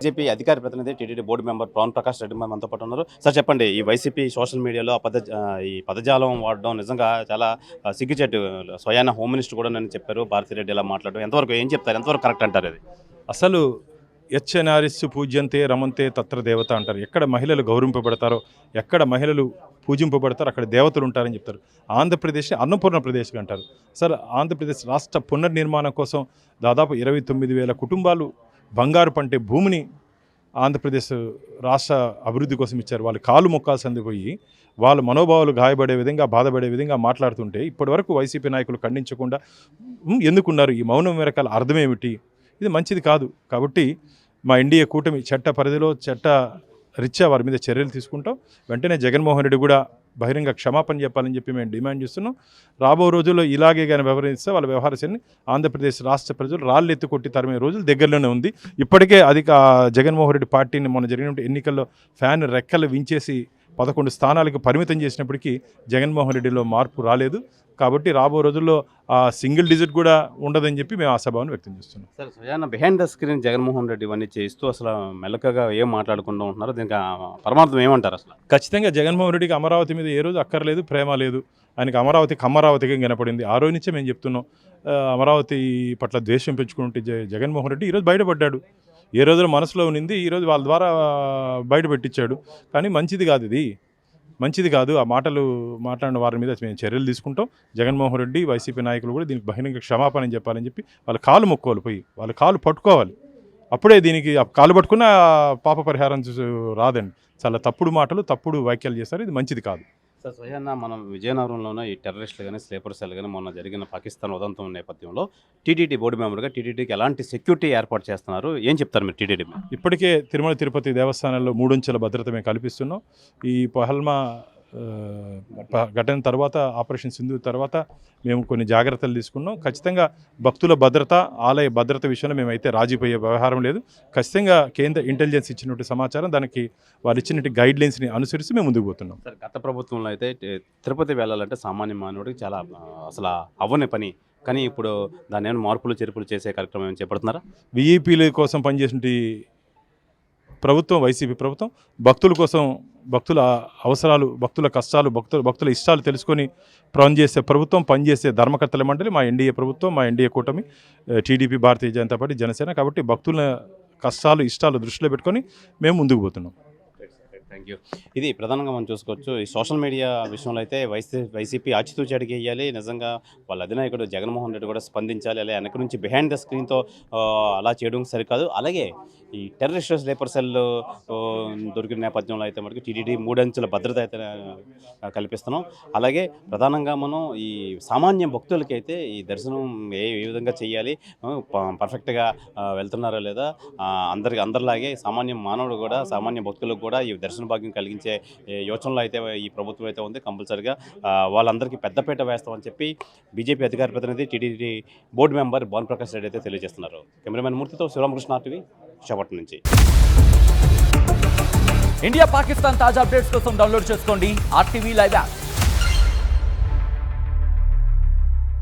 BJP అధికార ప్రతినిధి TTD board member Pavan Prakash Reddy మనతో పాటు ఉన్నారు. సార్ చెప్పండి, ఈ వైసీపీ సోషల్ మీడియాలో ఈ పదజాలం వాడడం నిజంగా చాలా సిగ్గుచేటు. స్వయాన హోమ్ మినిస్టర్ కూడా నన్ను చెప్పారు, భారతిరెడ్డి ఇలా మాట్లాడడం ఎంతవరకు ఏం చెప్తారు, ఎంతవరకు కరెక్ట్ అంటారు? అది అసలు యచ్చనారిస్సు పూజ్యంతే రమంతే తత్ర దేవత అంటారు. ఎక్కడ మహిళలు గౌరవింపబడతారో, ఎక్కడ మహిళలు పూజింపబడతారో అక్కడ దేవతలు ఉంటారని చెప్తారు. ఆంధ్రప్రదేశ్ అన్నపూర్ణ ప్రదేశ్గా అంటారు. సార్, ఆంధ్రప్రదేశ్ రాష్ట్ర పునర్నిర్మాణం కోసం దాదాపు 29,000 కుటుంబాలు బంగారు పంటే భూమిని ఆంధ్రప్రదేశ్ రాష్ట్ర అభివృద్ధి కోసం ఇచ్చారు. వాళ్ళు కాలు మొక్కాల్సింది పోయి వాళ్ళ మనోభావాలు గాయపడే విధంగా, బాధపడే విధంగా మాట్లాడుతుంటే ఇప్పటివరకు వైసీపీ నాయకులు ఖండించకుండా ఎందుకున్నారు? ఈ మౌనం వెనకాల అర్థమేమిటి? ఇది మంచిది కాదు. కాబట్టి మా ఎన్డీఏ కూటమి చట్ట పరిధిలో చట్ట రీత్యా వారి మీద చర్యలు తీసుకుంటాం. వెంటనే జగన్మోహన్ రెడ్డి కూడా బహిరంగ క్షమాపణ చెప్పాలని చెప్పి మేము డిమాండ్ చేస్తున్నాం. రాబో రోజుల్లో ఇలాగే కానీ వ్యవహరిస్తే వాళ్ళ వ్యవహారాన్ని ఆంధ్రప్రదేశ్ రాష్ట్ర ప్రజలు రాళ్ళు ఎత్తి కొట్టి తరిమే రోజులు దగ్గరలోనే ఉంది. ఇప్పటికే జగన్మోహన్ రెడ్డి పార్టీని మొన్న జరిగిన ఎన్నికల్లో ఫ్యాన్ రెక్కలు వించేసి 11 స్థానాలకు పరిమితం చేసినప్పటికీ జగన్మోహన్ రెడ్డిలో మార్పు రాలేదు. కాబట్టి రాబో రోజుల్లో సింగిల్ డిజిట్ కూడా ఉండదని చెప్పి మేము ఆశాభావాన్ని వ్యక్తం చేస్తున్నాం. సార్, స్వయాన behind the screen Jaganmohan Reddy ఇవన్నీ చేస్తూ అసలు మెల్లకగా ఏం మాట్లాడుకుంటూ ఉంటున్నారు, దీనికి పరమార్థం ఏమంటారు? అసలు ఖచ్చితంగా జగన్మోహన్ రెడ్డికి అమరావతి మీద ఏ రోజు అక్కర్లేదు, ప్రేమ లేదు. ఆయనకి అమరావతిగా వినపడింది. ఆ రోజు నుంచే మేము చెప్తున్నాం, అమరావతి పట్ల ద్వేషం పెంచుకుంటే జగన్మోహన్ రెడ్డి ఈరోజు బయటపడ్డాడు. ఏ రోజులో మనసులో ఉన్నింది ఈరోజు వాళ్ళ ద్వారా బయట పెట్టించాడు. కానీ మంచిది కాదు, ఇది మంచిది కాదు. ఆ మాటలు మాట్లాడిన వారి మీద మేము చర్యలు తీసుకుంటాం. జగన్మోహన్ రెడ్డి, వైసీపీ నాయకులు కూడా దీనికి బహిరంగ క్షమాపణ చెప్పాలని చెప్పి వాళ్ళ కాలు మొక్కోవాలి, పోయి వాళ్ళ కాలు పట్టుకోవాలి. అప్పుడే దీనికి కాలు పట్టుకున్న పాప పరిహారం రాదండి. చాలా తప్పుడు మాటలు, తప్పుడు వ్యాఖ్యలు చేస్తారు. ఇది మంచిది కాదు. సార్, స్వయాన మనం విజయనగరంలోనే ఈ టెర్రరిస్టులు కానీ స్లీపర్ సెల్ కానీ మొన్న జరిగిన పాకిస్తాన్ ఉదంతం నేపథ్యంలో టీటీడీ బోర్డు మెంబర్గా టీటీడీకి ఎలాంటి సెక్యూరిటీ ఏర్పాటు చేస్తున్నారు, ఏం చెప్తారు మీరు టీటీడీ? ఇప్పటికే తిరుమల తిరుపతి దేవస్థానాల్లో 3 అంచెల భద్రత మేము కల్పిస్తున్నాం. ఈ పహల్మా ఘటన తర్వాత, ఆపరేషన్ సింధూర్ తర్వాత మేము కొన్ని జాగ్రత్తలు తీసుకున్నాం. ఖచ్చితంగా భక్తుల భద్రత, ఆలయ భద్రత విషయంలో మేమైతే రాజీపోయే వ్యవహారం లేదు. ఖచ్చితంగా కేంద్ర ఇంటెలిజెన్స్ ఇచ్చినట్టు సమాచారం, దానికి వాళ్ళు ఇచ్చినట్టు గైడ్లైన్స్ని అనుసరిస్తూ మేము ముందుకు పోతున్నాం. సార్, గత ప్రభుత్వంలో అయితే తిరుపతి వెళ్ళాలంటే సామాన్య మానవుడికి చాలా అసలు అవ్వని పని. కానీ ఇప్పుడు దాన్ని ఏమైనా మార్పులు చేర్పులు చేసే కార్యక్రమం ఏమైనా చేపడుతున్నారా? విఐపీల కోసం పనిచేసిన ప్రభుత్వం, వైసీపీ ప్రభుత్వం భక్తుల కోసం, భక్తుల అవసరాలు, భక్తుల కష్టాలు, భక్తుల ఇష్టాలు తెలుసుకొని పనిచేసే ప్రభుత్వం, పనిచేసే ధర్మకర్తల మండలి మా ఎన్డీఏ ప్రభుత్వం, మా ఎన్డీఏ కూటమి, టీడీపీ, భారతీయ జనతా పార్టీ, జనసేన. కాబట్టి భక్తుల కష్టాలు, ఇష్టాలు దృష్టిలో పెట్టుకొని మేము ముందుకు పోతున్నాం. Thank you. ఇది ప్రధానంగా మనం చూసుకోవచ్చు. ఈ సోషల్ మీడియా విషయంలో అయితే వైసీపీ ఆచితూచి అడిగేయాలి. నిజంగా వాళ్ళ అధినాయకుడు జగన్మోహన్ రెడ్డి కూడా స్పందించాలి. అలా వెనక నుంచి బిహైండ్ ద స్క్రీన్తో అలా చేయడం సరికాదు. అలాగే ఈ టెర్రరిస్ట్ స్లీపర్ సెల్ దొరికిన నేపథ్యంలో అయితే మనకి టీటీడీ 3 అంచెల భద్రత అయితే కల్పిస్తున్నాం. అలాగే ప్రధానంగా మనం ఈ సామాన్య భక్తులకైతే ఈ దర్శనం ఏ విధంగా చేయాలి, పర్ఫెక్ట్గా వెళ్తున్నారా లేదా, అందరిలాగే సామాన్య మానవుడు కూడా, సామాన్య భక్తులకు కూడా ఈ దర్శన భాగ్యం కలిగించే యోచనలో అయితే ఈ ప్రభుత్వం అయితే ఉంది. కంపల్సరిగా వాళ్ళందరికీ పెద్దపీట వేస్తామని చెప్పి బీజేపీ అధికార ప్రతినిధి TTD board member Pavan Prakash Reddy అయితే తెలియజేస్తున్నారు. కెమెరామెన్ మూర్తితో శివరామకృష్ణ, ఆర్టీవీ, విశాఖపట్నం నుంచి. ఇండియా పాకిస్తాన్ తాజా అప్డేట్స్ కోసం డౌన్లోడ్ చేసుకోండి RTV లైవ్ యాప్.